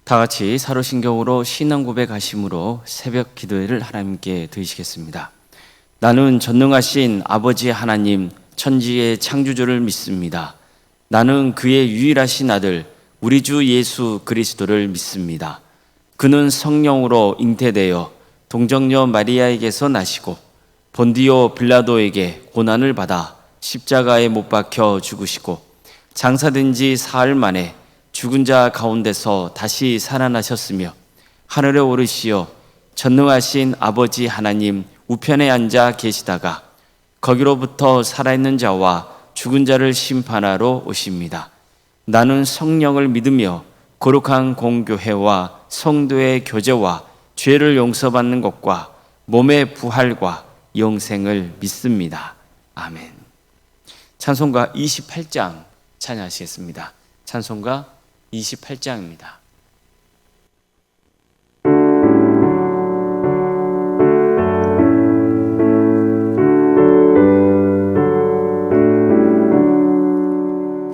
다 같이 사도신경으로 신앙 고백하심으로 새벽 기도회를 하나님께 드리시겠습니다. 나는 전능하신 아버지 하나님 천지의 창조주를 믿습니다. 나는 그의 유일하신 아들 우리 주 예수 그리스도를 믿습니다. 그는 성령으로 잉태되어 동정녀 마리아에게서 나시고 본디오 빌라도에게 고난을 받아 십자가에 못 박혀 죽으시고 장사된 지 사흘 만에 죽은 자 가운데서 다시 살아나셨으며 하늘에 오르시어 전능하신 아버지 하나님 우편에 앉아 계시다가 거기로부터 살아있는 자와 죽은 자를 심판하러 오십니다. 나는 성령을 믿으며 거룩한 공교회와 성도의 교제와 죄를 용서받는 것과 몸의 부활과 영생을 믿습니다. 아멘. 찬송가 28장 찬양하시겠습니다. 찬송가 28장입니다.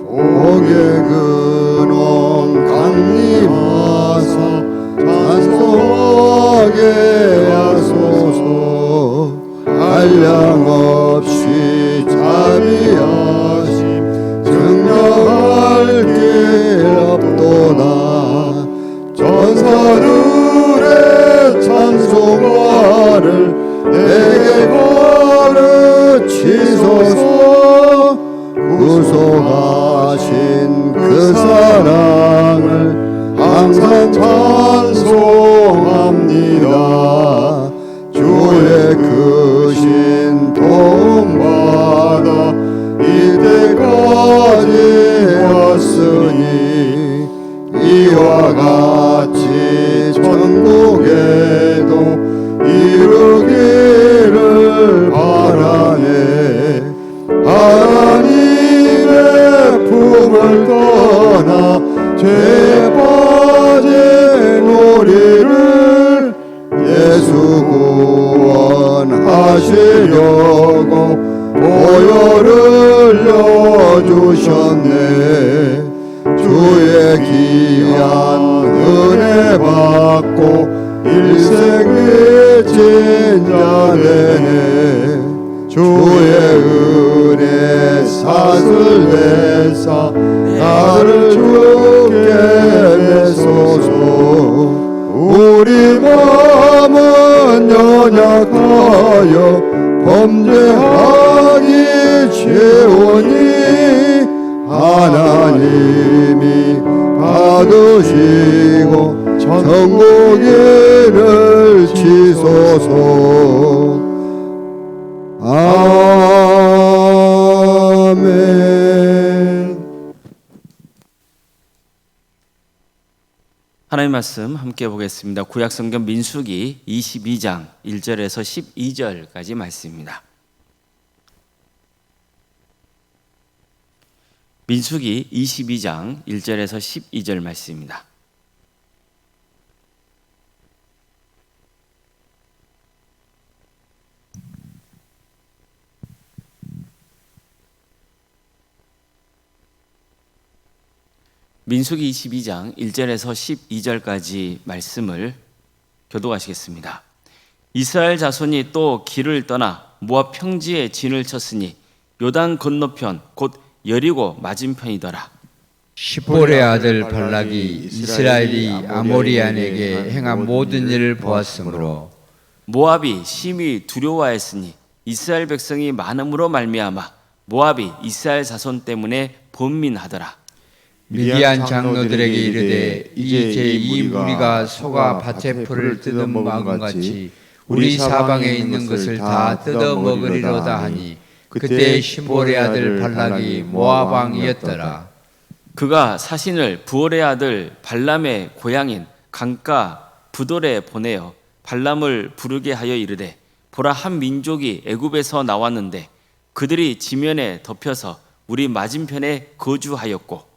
복의 근원 강림하사 찬송하게 하소서. 한량없이 자비하심 증명할 길 없도다. 전사들의 찬송가를 내게 가르치소서. 구속하신 그 사랑을 항상 찬송합니다. 주의 크신 도움받아 이때까지 왔으니 이와 같이 천국에도 이루기를 바라네. 하나님의 품을 떠나 죄에 빠진 우리를 예수 구원하시려고 보혈을 흘려주셨네. 주의 귀한 은혜 받고 일생의 진자 되네. 주의 은혜 사슬 내사 나를 주께 내소서. 우리 마음은 연약하여 범죄하기 쉬우니 하나님이 받으시고 천국에를 치소서. 아멘. 하나님 말씀 함께 보겠습니다. 구약성경 민수기 22장 1절에서 12절까지 말씀입니다. 민수기 22장 1절에서 12절 말씀입니다. 민수기 22장 1절에서 12절까지 말씀을 교독하시겠습니다. 이스라엘 자손이 또 길을 떠나 모압 평지에 진을 쳤으니 요단 건너편 곧 여리고 맞은편이더라. 십볼의 아들 발락이 이스라엘이 아모리안에게 행한 모든 일을 보았으므로 모압이 심히 두려워하였으니 이스라엘 백성이 많음으로 말미암아 모압이 이스라엘 자손 때문에 번민하더라. 미디안 장로들에게 이르되 이제 이 무리가 소가 밭의 풀을 뜯어먹은 같이 우리 사방에 있는 것을 다 뜯어먹으리로다 하니 그때 십볼의 아들 발락이 모압 왕이었더라. 그가 사신을 부올의 아들 발람의 고향인 강가 부돌에 보내어 발람을 부르게 하여 이르되 보라, 한 민족이 애굽에서 나왔는데 그들이 지면에 덮여서 우리 맞은편에 거주하였고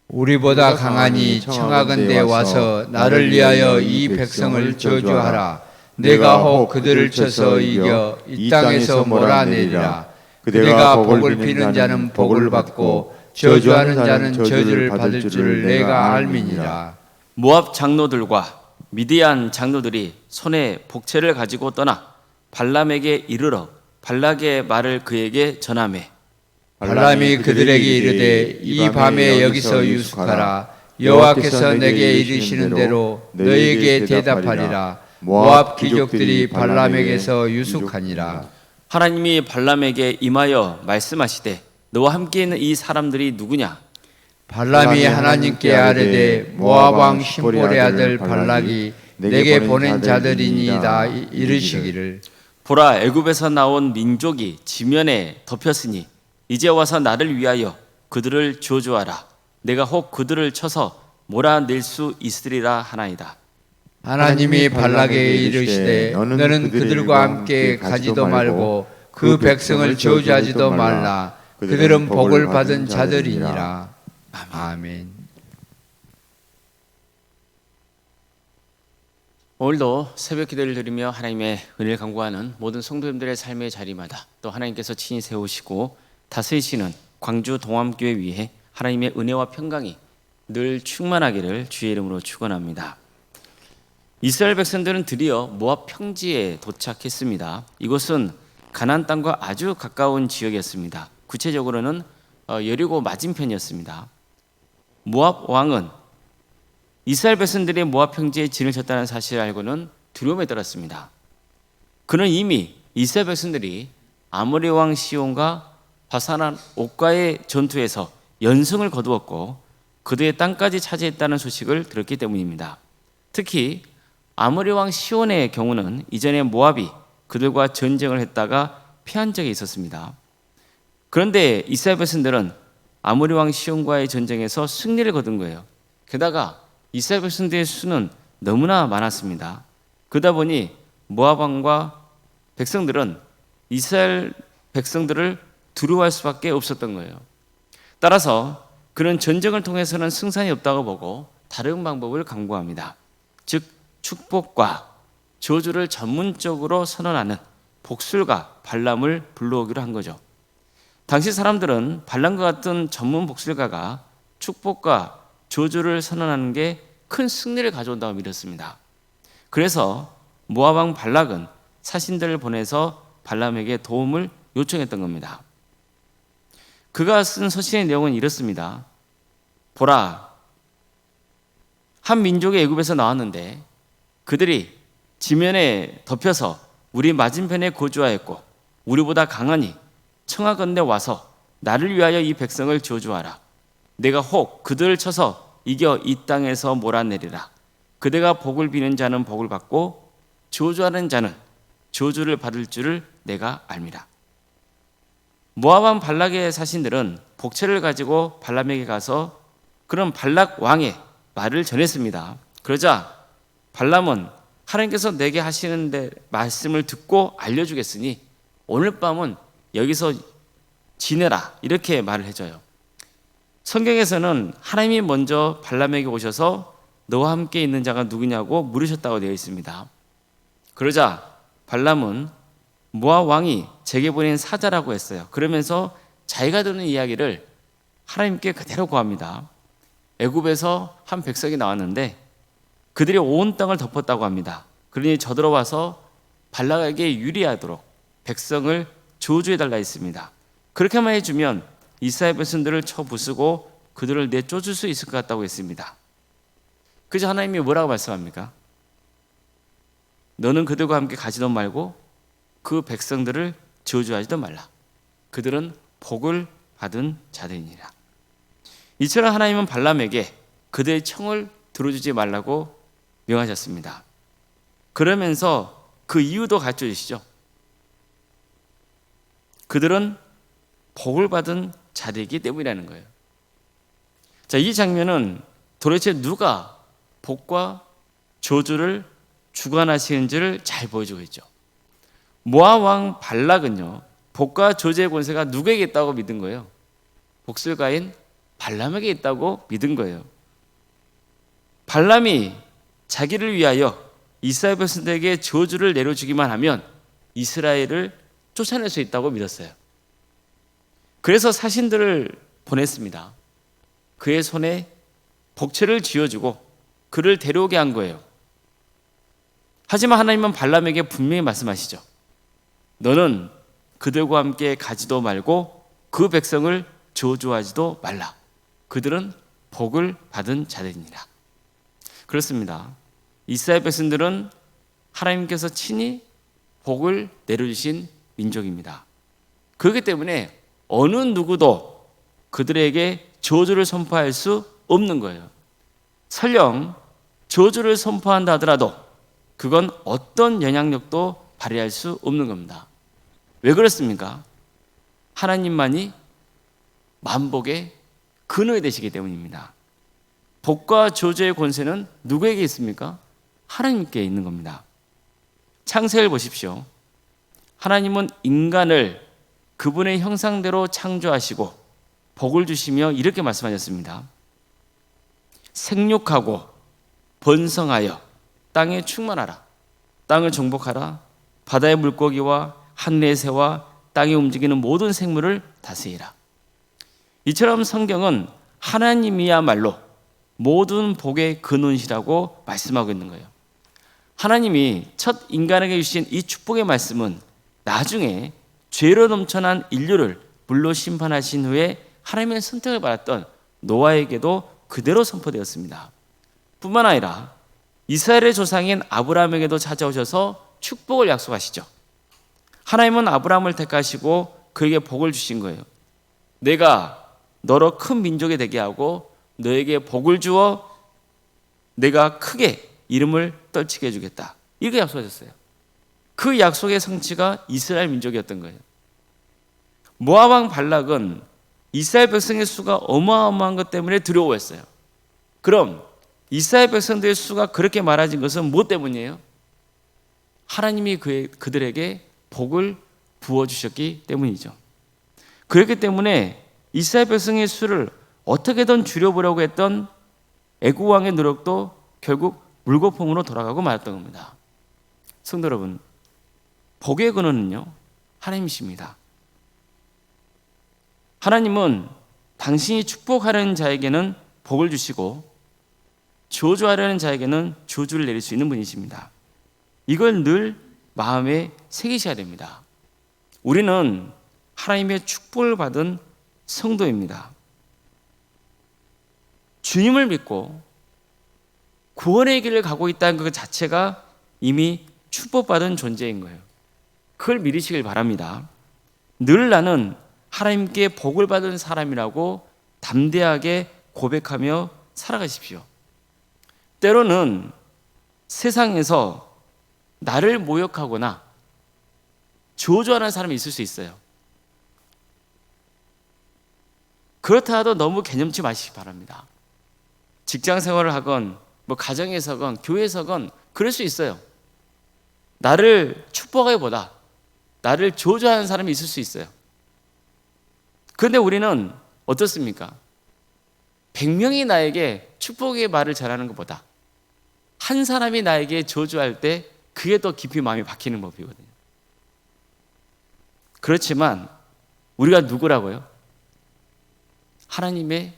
우리보다 강하니 청하건대 와서 나를 위하여 이 백성을 저주하라. 내가 혹 그들을 쳐서 이겨 이 땅에서 몰아내리라. 내가 복을 비는 자는 복을 받고 저주하는 자는 저주를 받을 줄을 내가 알미니라. 모압 장로들과 미디안 장로들이 손에 복채를 가지고 떠나 발람에게 이르러 발락의 말을 그에게 전하매 발람이 그들에게 이르되 이 밤에 여기서 유숙하라. 여호와께서 내게 이르시는 대로 너희에게 대답하리라. 모압 귀족들이 발람에게서 유숙하니라. 하나님이 발람에게 임하여 말씀하시되 너와 함께 있는 이 사람들이 누구냐? 발람이 하나님께 아뢰되 모압 왕 심볼의 아들 발락이 내게 보낸 자들이니이다 이르시기를 보라, 애굽에서 나온 민족이 지면에 덮였으니 이제 와서 나를 위하여 그들을 저주하라. 내가 혹 그들을 쳐서 몰아낼 수 있으리라 하나이다. 하나님이 발락에게 이르시되 너는 그들과 함께 가지도 말고 그 백성을 저주하지도 말라. 그들은 복을 받은 자들이니라. 아멘. 오늘도 새벽 기도를 드리며 하나님의 은혜를 간구하는 모든 성도님들의 삶의 자리마다 또 하나님께서 친히 세우시고 다스리시는 광주 동암교회 위에 하나님의 은혜와 평강이 늘 충만하기를 주의 이름으로 축원합니다. 이스라엘 백성들은 드디어 모압 평지에 도착했습니다. 이곳은 가나안 땅과 아주 가까운 지역이었습니다. 구체적으로는 여리고 맞은편이었습니다. 모압 왕은 이스라엘 백성들이 모압 평지에 진을 쳤다는 사실을 알고는 두려움에 떨었습니다. 그는 이미 이스라엘 백성들이 아모리 왕 시온과 바산한 옥과의 전투에서 연승을 거두었고 그들의 땅까지 차지했다는 소식을 들었기 때문입니다. 특히 아모리 왕 시온의 경우는 이전에 모압이 그들과 전쟁을 했다가 패한 적이 있었습니다. 그런데 이스라엘 백성들은 아모리 왕 시온과의 전쟁에서 승리를 거둔 거예요. 게다가 이스라엘 백성들의 수는 너무나 많았습니다. 그러다 보니 모압 왕과 백성들은 이스라엘 백성들을 두려워할 수밖에 없었던 거예요. 따라서 그는 전쟁을 통해서는 승산이 없다고 보고 다른 방법을 강구합니다. 즉 축복과 저주를 전문적으로 선언하는 복술가 발람을 불러오기로 한 거죠. 당시 사람들은 발람과 같은 전문 복술가가 축복과 저주를 선언하는 게 큰 승리를 가져온다고 믿었습니다. 그래서 모압 왕 발락은 사신들을 보내서 발람에게 도움을 요청했던 겁니다. 그가 쓴 서신의 내용은 이렇습니다. 보라, 한 민족이 애굽에서 나왔는데 그들이 지면에 덮여서 우리 맞은편에 거주하였고 우리보다 강하니 청하건대 와서 나를 위하여 이 백성을 저주하라. 내가 혹 그들을 쳐서 이겨 이 땅에서 몰아내리라. 그대가 복을 비는 자는 복을 받고 저주하는 자는 저주를 받을 줄을 내가 알미라. 모압 왕 발락의 사신들은 복채를 가지고 발람에게 가서 그런 발락 왕의 말을 전했습니다. 그러자 발람은 하나님께서 내게 하시는데 말씀을 듣고 알려주겠으니 오늘 밤은 여기서 지내라 이렇게 말을 해줘요. 성경에서는 하나님이 먼저 발람에게 오셔서 너와 함께 있는 자가 누구냐고 물으셨다고 되어 있습니다. 그러자 발람은 모압 왕이 제게 보낸 사자라고 했어요. 그러면서 자기가 듣는 이야기를 하나님께 그대로 고합니다. 애굽에서 한 백성이 나왔는데 그들이 온 땅을 덮었다고 합니다. 그러니 저들어와서 발락에게 유리하도록 백성을 저주해달라 했습니다. 그렇게만 해주면 이스라엘 백성들을 쳐부수고 그들을 내쫓을 수 있을 것 같다고 했습니다. 그래서 하나님이 뭐라고 말씀합니까? 너는 그들과 함께 가지도 말고 그 백성들을 저주하지도 말라. 그들은 복을 받은 자들이니라. 이처럼 하나님은 발람에게 그들의 청을 들어주지 말라고 명하셨습니다. 그러면서 그 이유도 가르쳐 주시죠. 그들은 복을 받은 자들이기 때문이라는 거예요. 자, 이 장면은 도대체 누가 복과 저주를 주관하시는지를 잘 보여주고 있죠. 모압 왕 발락은요, 복과 저주의 권세가 누구에게 있다고 믿은 거예요? 복술가인 발람에게 있다고 믿은 거예요. 발람이 자기를 위하여 이스라엘 백성들에게 저주를 내려주기만 하면 이스라엘을 쫓아낼 수 있다고 믿었어요. 그래서 사신들을 보냈습니다. 그의 손에 복채를 쥐어주고 그를 데려오게 한 거예요. 하지만 하나님은 발람에게 분명히 말씀하시죠. 너는 그들과 함께 가지도 말고 그 백성을 저주하지도 말라. 그들은 복을 받은 자들이니라. 그렇습니다. 이스라엘 백성들은 하나님께서 친히 복을 내려주신 민족입니다. 그렇기 때문에 어느 누구도 그들에게 저주를 선포할 수 없는 거예요. 설령 저주를 선포한다 하더라도 그건 어떤 영향력도 발휘할 수 없는 겁니다. 왜 그렇습니까? 하나님만이 만복의 근원이 되시기 때문입니다. 복과 저주의 권세는 누구에게 있습니까? 하나님께 있는 겁니다. 창세를 보십시오. 하나님은 인간을 그분의 형상대로 창조하시고 복을 주시며 이렇게 말씀하셨습니다. 생육하고 번성하여 땅에 충만하라. 땅을 정복하라. 바다의 물고기와 하늘의 새와 땅에 움직이는 모든 생물을 다스리라. 이처럼 성경은 하나님이야말로 모든 복의 근원이라고 말씀하고 있는 거예요. 하나님이 첫 인간에게 주신 이 축복의 말씀은 나중에 죄로 넘쳐난 인류를 불로 심판하신 후에 하나님의 선택을 받았던 노아에게도 그대로 선포되었습니다. 뿐만 아니라 이스라엘의 조상인 아브라함에게도 찾아오셔서 축복을 약속하시죠. 하나님은 아브라함을 택하시고 그에게 복을 주신 거예요. 내가 너로 큰 민족이 되게 하고 너에게 복을 주어 내가 크게 이름을 떨치게 해주겠다. 이렇게 약속하셨어요. 그 약속의 성취가 이스라엘 민족이었던 거예요. 모압 왕 발락은 이스라엘 백성의 수가 어마어마한 것 때문에 두려워했어요. 그럼 이스라엘 백성들의 수가 그렇게 많아진 것은 무엇 때문이에요? 하나님이 그들에게 복을 부어주셨기 때문이죠. 그렇기 때문에 이스라엘 백성의 수를 어떻게든 줄여보려고 했던 애굽 왕의 노력도 결국 물거품으로 돌아가고 말았던 겁니다. 성도 여러분, 복의 근원은요, 하나님이십니다. 하나님은 당신이 축복하려는 자에게는 복을 주시고 저주하려는 자에게는 저주를 내릴 수 있는 분이십니다. 이걸 늘 마음에 새기셔야 됩니다. 우리는 하나님의 축복을 받은 성도입니다. 주님을 믿고 구원의 길을 가고 있다는 것 자체가 이미 축복받은 존재인 거예요. 그걸 믿으시길 바랍니다. 늘 나는 하나님께 복을 받은 사람이라고 담대하게 고백하며 살아가십시오. 때로는 세상에서 나를 모욕하거나 저주하는 사람이 있을 수 있어요. 그렇다 하도 너무 개념치 마시기 바랍니다. 직장 생활을 하건 가정에서건 교회에서건 그럴 수 있어요. 나를 축복하기보다 나를 저주하는 사람이 있을 수 있어요. 그런데 우리는 어떻습니까? 100명이 나에게 축복의 말을 전하는 것보다 한 사람이 나에게 저주할 때 그게 더 깊이 마음이 박히는 법이거든요. 그렇지만 우리가 누구라고요? 하나님의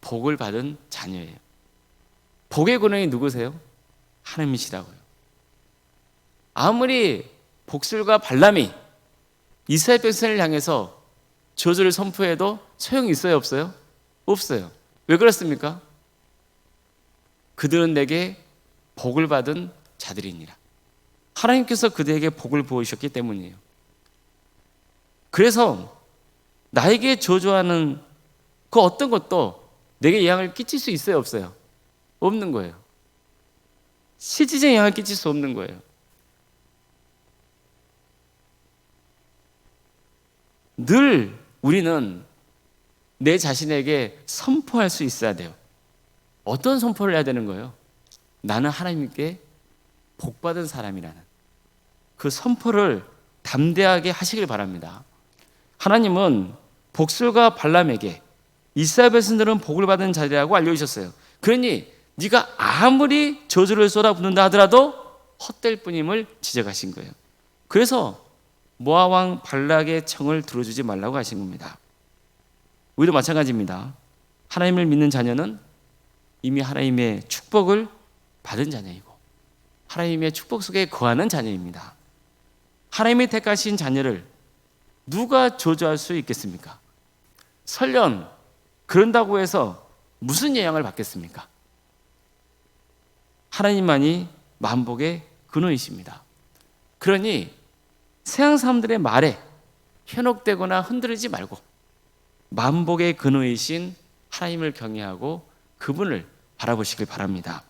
복을 받은 자녀예요. 복의 근원이 누구세요? 하나님이시라고요. 아무리 복술과 발람이 이스라엘 백성을 향해서 저주를 선포해도 소용이 있어요, 없어요? 없어요. 왜 그렇습니까? 그들은 내게 복을 받은 자들이니라. 하나님께서 그들에게 복을 부으셨기 때문이에요. 그래서 나에게 저주하는 그 어떤 것도 내게 영향을 끼칠 수 있어요, 없어요? 없는 거예요. 실질적인 영향을 끼칠 수 없는 거예요. 늘 우리는 내 자신에게 선포할 수 있어야 돼요. 어떤 선포를 해야 되는 거예요? 나는 하나님께 복받은 사람이라는 그 선포를 담대하게 하시길 바랍니다. 하나님은 복술과 발람에게 이스라엘 백성들은 복을 받은 자들이라고 알려주셨어요. 그러니 네가 아무리 저주를 쏟아붓는다 하더라도 헛될 뿐임을 지적하신 거예요. 그래서 모압 왕 발락의 청을 들어주지 말라고 하신 겁니다. 우리도 마찬가지입니다. 하나님을 믿는 자녀는 이미 하나님의 축복을 받은 자녀이고 하나님의 축복 속에 거하는 자녀입니다. 하나님이 택하신 자녀를 누가 저주할 수 있겠습니까? 설령 그런다고 해서 무슨 영향을 받겠습니까? 하나님만이 만복의 근원이십니다. 그러니 세상 사람들의 말에 현혹되거나 흔들리지 말고 만복의 근원이신 하나님을 경외하고 그분을 바라보시길 바랍니다.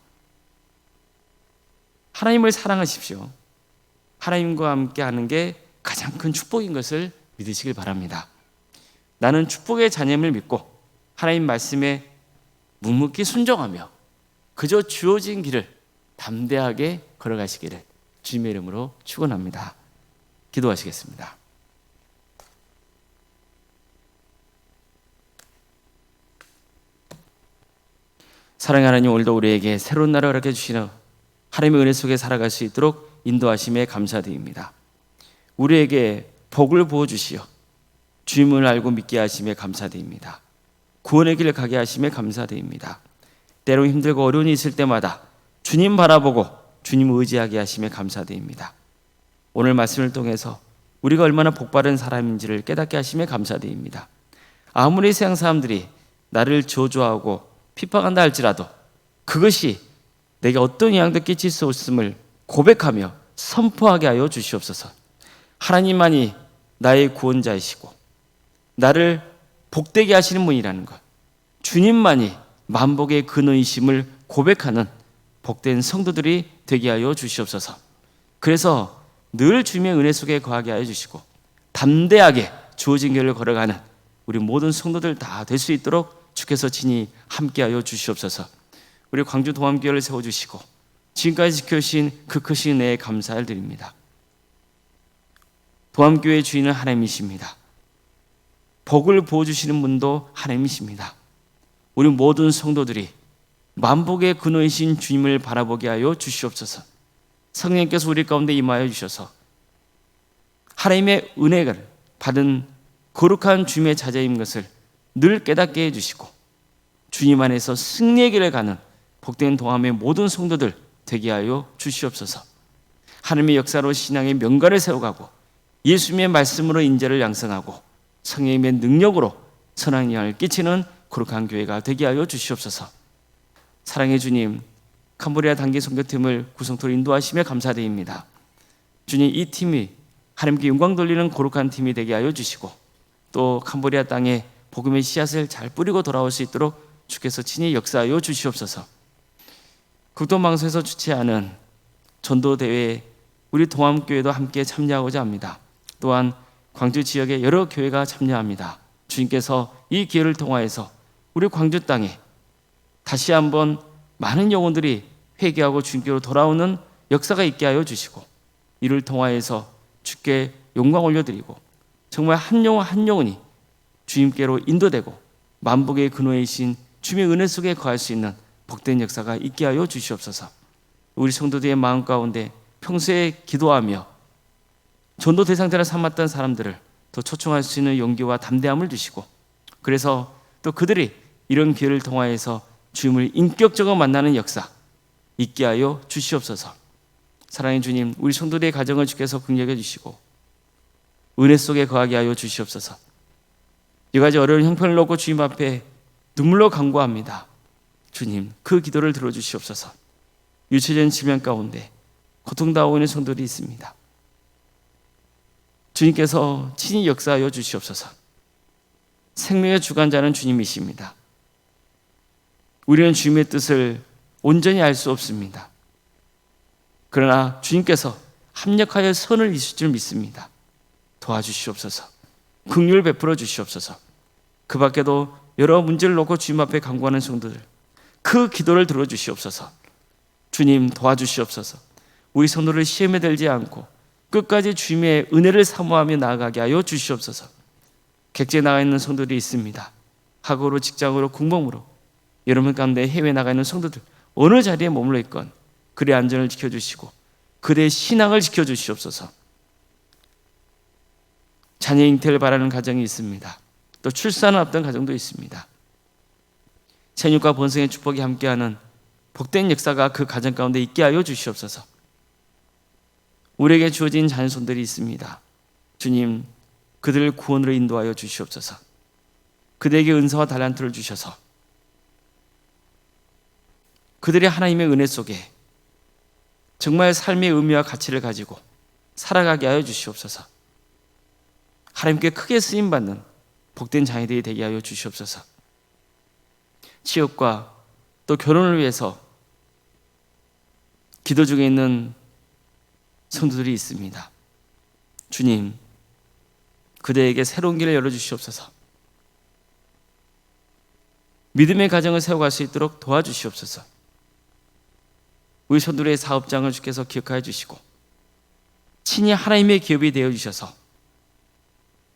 하나님을 사랑하십시오. 하나님과 함께 하는 게 가장 큰 축복인 것을 믿으시길 바랍니다. 나는 축복의 자녀임을 믿고 하나님 말씀에 묵묵히 순종하며 그저 주어진 길을 담대하게 걸어가시기를 주님의 이름으로 축원합니다. 기도하시겠습니다. 사랑하는 하나님, 오늘도 우리에게 새로운 날을 허락해 주시는 하나님의 은혜 속에 살아갈 수 있도록 인도하심에 감사드립니다. 우리에게 복을 부어주시어 주님을 알고 믿게 하심에 감사드립니다. 구원의 길을 가게 하심에 감사드립니다. 때로 힘들고 어려움이 있을 때마다 주님 바라보고 주님 의지하게 하심에 감사드립니다. 오늘 말씀을 통해서 우리가 얼마나 복받은 사람인지를 깨닫게 하심에 감사드립니다. 아무리 세상 사람들이 나를 저주하고 핍박한다 할지라도 그것이 내게 어떤 영향도 끼칠 수 없음을 고백하며 선포하게 하여 주시옵소서. 하나님만이 나의 구원자이시고 나를 복되게 하시는 분이라는 것, 주님만이 만복의 근원이심을 고백하는 복된 성도들이 되게 하여 주시옵소서. 그래서 늘 주님의 은혜 속에 거하게 하여 주시고 담대하게 주어진 길을 걸어가는 우리 모든 성도들 다 될 수 있도록 주께서 친히 함께하여 주시옵소서. 우리 광주 동암교회를 세워주시고 지금까지 지켜주신 그 크신 은혜에 감사를 드립니다. 동암교회의 주인은 하나님이십니다. 복을 부어주시는 분도 하나님이십니다. 우리 모든 성도들이 만복의 근원이신 주님을 바라보게 하여 주시옵소서. 성령께서 우리 가운데 임하여 주셔서 하나님의 은혜를 받은 거룩한 주님의 자녀인 것을 늘 깨닫게 해주시고 주님 안에서 승리의 길을 가는 복된 동암의 모든 성도들 되게 하여 주시옵소서. 하나님의 역사로 신앙의 명가를 세워가고 예수님의 말씀으로 인재를 양성하고 성령님의 능력으로 선한 영향을 끼치는 거룩한 교회가 되게 하여 주시옵소서. 사랑의 주님, 캄보디아 단기 선교팀을 구성토로 인도하시며 감사드립니다. 주님, 이 팀이 하나님께 영광 돌리는 거룩한 팀이 되게 하여 주시고 또 캄보디아 땅에 복음의 씨앗을 잘 뿌리고 돌아올 수 있도록 주께서 친히 역사하여 주시옵소서. 국도방송에서 주최하는 전도대회에 우리 동암교회도 함께 참여하고자 합니다. 또한 광주 지역의 여러 교회가 참여합니다. 주님께서 이 기회를 통하여서 우리 광주 땅에 다시 한번 많은 영혼들이 회개하고 주님께로 돌아오는 역사가 있게 하여 주시고 이를 통하여서 주께 영광 올려드리고 정말 한 영혼 한 영혼이 주님께로 인도되고 만복의 근원이신 주님의 은혜 속에 거할 수 있는 복된 역사가 있게 하여 주시옵소서. 우리 성도들의 마음 가운데 평소에 기도하며 전도 대상자를 삼았던 사람들을 더 초청할 수 있는 용기와 담대함을 주시고 그래서 또 그들이 이런 기회를 통하여서 주님을 인격적으로 만나는 역사 있게 하여 주시옵소서. 사랑의 주님, 우리 성도들의 가정을 주께서 긍휼해 주시고 은혜 속에 거하게 하여 주시옵소서. 여가지 어려운 형편을 놓고 주님 앞에 눈물로 간구합니다. 주님, 그 기도를 들어주시옵소서. 유체적인 질병 가운데 고통당하고 있는 성도들이 있습니다. 주님께서 친히 역사하여 주시옵소서. 생명의 주관자는 주님이십니다. 우리는 주님의 뜻을 온전히 알 수 없습니다. 그러나 주님께서 합력하여 선을 이루실 줄 믿습니다. 도와주시옵소서. 긍휼을 베풀어 주시옵소서. 그 밖에도 여러 문제를 놓고 주님 앞에 간구하는 성도들 그 기도를 들어주시옵소서. 주님 도와주시옵소서. 우리 성도를 시험에 들지 않고 끝까지 주님의 은혜를 사모하며 나아가게 하여 주시옵소서. 객지에 나가 있는 성도들이 있습니다. 학업으로 직장으로 공범으로 여러분 가운데 해외에 나가 있는 성도들 어느 자리에 머물러 있건 그의 안전을 지켜주시고 그의 신앙을 지켜주시옵소서. 자녀 잉태를 바라는 가정이 있습니다. 또 출산을 앞둔 가정도 있습니다. 생육과 번성의 축복이 함께하는 복된 역사가 그 가정 가운데 있게 하여 주시옵소서. 우리에게 주어진 자녀손들이 있습니다. 주님, 그들을 구원으로 인도하여 주시옵소서. 그들에게 은사와 달란트를 주셔서 그들이 하나님의 은혜 속에 정말 삶의 의미와 가치를 가지고 살아가게 하여 주시옵소서. 하나님께 크게 쓰임받는 복된 자녀들이 되게 하여 주시옵소서. 취업과 또 결혼을 위해서 기도 중에 있는 성도들이 있습니다. 주님, 그들에게 새로운 길을 열어주시옵소서. 믿음의 가정을 세워갈 수 있도록 도와주시옵소서. 우리 성도들의 사업장을 주께서 기억하여 주시고 친히 하나님의 기업이 되어주셔서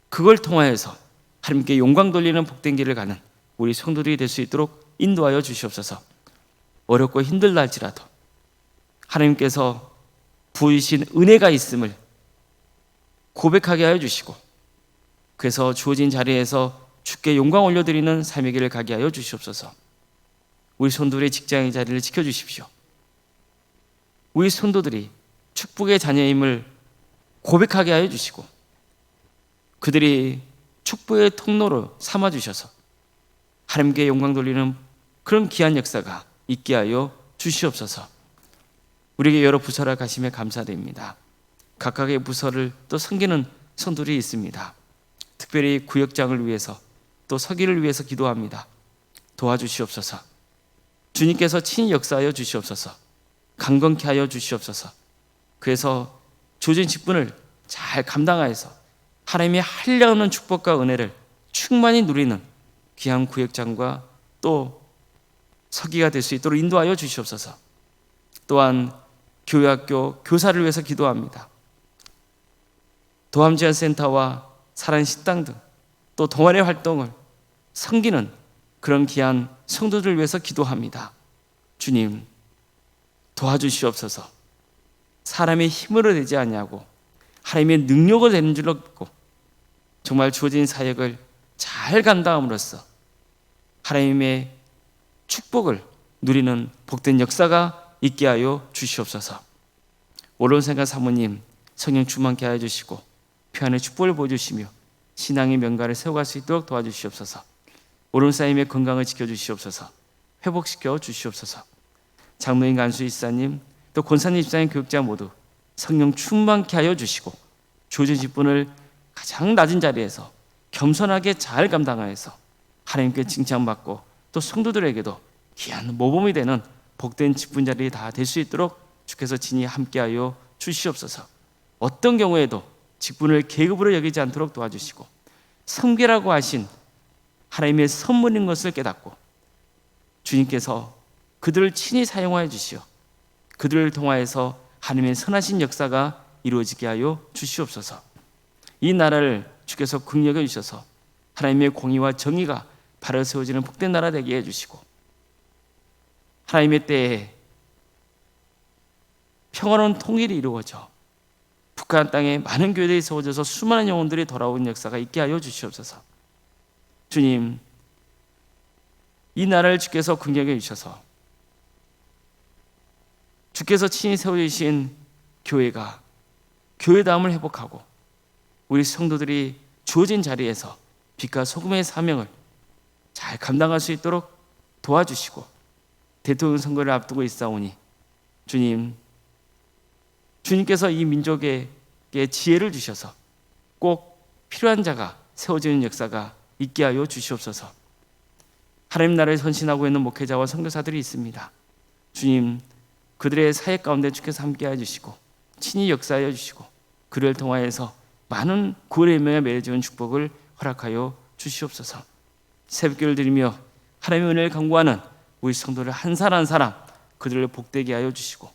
그걸 통하여서 하나님께 영광 돌리는 복된 길을 가는 우리 성도들이 될 수 있도록 인도하여 주시옵소서. 어렵고 힘들다 할지라도 하나님께서 부으신 은혜가 있음을 고백하게 하여 주시고 그래서 주어진 자리에서 주께 영광 올려드리는 삶의 길을 가게 하여 주시옵소서. 우리 성도들의 직장의 자리를 지켜주십시오. 우리 성도들이 축복의 자녀임을 고백하게 하여 주시고 그들이 축복의 통로로 삼아주셔서 하나님께 영광 돌리는 그런 귀한 역사가 있게 하여 주시옵소서. 우리에게 여러 부서를 가심에 감사드립니다. 각각의 부서를 또 섬기는 성도들이 있습니다. 특별히 구역장을 위해서 또 서기를 위해서 기도합니다. 도와주시옵소서. 주님께서 친히 역사하여 주시옵소서. 강건케 하여 주시옵소서. 그래서 주어진 직분을 잘 감당하여서 하나님의 한량없는 축복과 은혜를 충만히 누리는 귀한 구역장과 또 서기가 될 수 있도록 인도하여 주시옵소서. 또한 교회학교 교사를 위해서 기도합니다. 도암지원센터와 사랑식당 등 또 동아리 활동을 섬기는 그런 귀한 성도들을 위해서 기도합니다. 주님, 도와주시옵소서. 사람의 힘으로 되지 않냐고 하나님의 능력을 되는 줄로 믿고 정말 주어진 사역을 잘 감당함으로써 하나님의 축복을 누리는 복된 역사가 있게 하여 주시옵소서. 오론생각 사모님 성령 충만케 하여 주시고 평안의 축복을 보여주시며 신앙의 명가를 세워갈 수 있도록 도와주시옵소서. 오론사님의 건강을 지켜주시옵소서. 회복시켜 주시옵소서. 장로인 간수 이사님 또 권사님 집사님 교육자 모두 성령 충만케 하여 주시고 주어진 직분을 가장 낮은 자리에서 겸손하게 잘 감당하여서 하나님께 칭찬받고 또 성도들에게도 귀한 모범이 되는 복된 직분자들이 다 될 수 있도록 주께서 친히 함께하여 주시옵소서. 어떤 경우에도 직분을 계급으로 여기지 않도록 도와주시고 섬기라고 하신 하나님의 선물인 것을 깨닫고 주님께서 그들을 친히 사용하여 주시어 그들을 통하여서 하나님의 선하신 역사가 이루어지게 하여 주시옵소서. 이 나라를 주께서 긍휼히 여기셔서 하나님의 공의와 정의가 바로 세워지는 복된 나라 되게 해주시고 하나님의 때에 평화로운 통일이 이루어져 북한 땅에 많은 교회들이 세워져서 수많은 영혼들이 돌아온 역사가 있게 하여 주시옵소서. 주님, 이 나라를 주께서 긍휼히 주셔서 주께서 친히 세워주신 교회가 교회다움을 회복하고 우리 성도들이 주어진 자리에서 빛과 소금의 사명을 잘 감당할 수 있도록 도와주시고 대통령 선거를 앞두고 있사오니 주님께서 이 민족에게 지혜를 주셔서 꼭 필요한 자가 세워지는 역사가 있게 하여 주시옵소서. 하나님 나라에 헌신하고 있는 목회자와 선교사들이 있습니다. 주님, 그들의 사역 가운데 주께서 함께해 주시고 친히 역사하여 주시고 그를 통하여서 많은 구원의 명에 맺어지는 축복을 허락하여 주시옵소서. 새벽기를 드리며 하나님의 은혜를 간구하는 우리 성도를 한 사람 한 사람 그들을 복되게 하여 주시고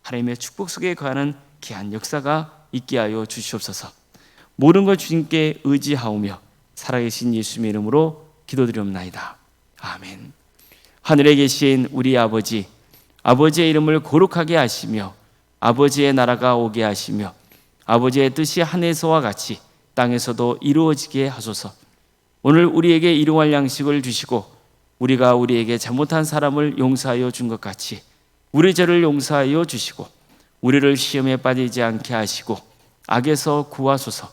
하나님의 축복 속에 거하는 귀한 역사가 있게 하여 주시옵소서. 모든 걸 주님께 의지하오며 살아계신 예수님의 이름으로 기도드리옵나이다. 아멘. 하늘에 계신 우리 아버지, 아버지의 이름을 거룩하게 하시며 아버지의 나라가 오게 하시며 아버지의 뜻이 하늘에서와 같이 땅에서도 이루어지게 하소서. 오늘 우리에게 일용할 양식을 주시고 우리가 우리에게 잘못한 사람을 용서하여 준 것 같이 우리 죄를 용서하여 주시고 우리를 시험에 빠지지 않게 하시고 악에서 구하소서.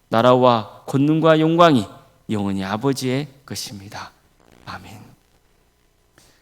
나라와 권능과 영광이 영원히 아버지의 것입니다. 아멘.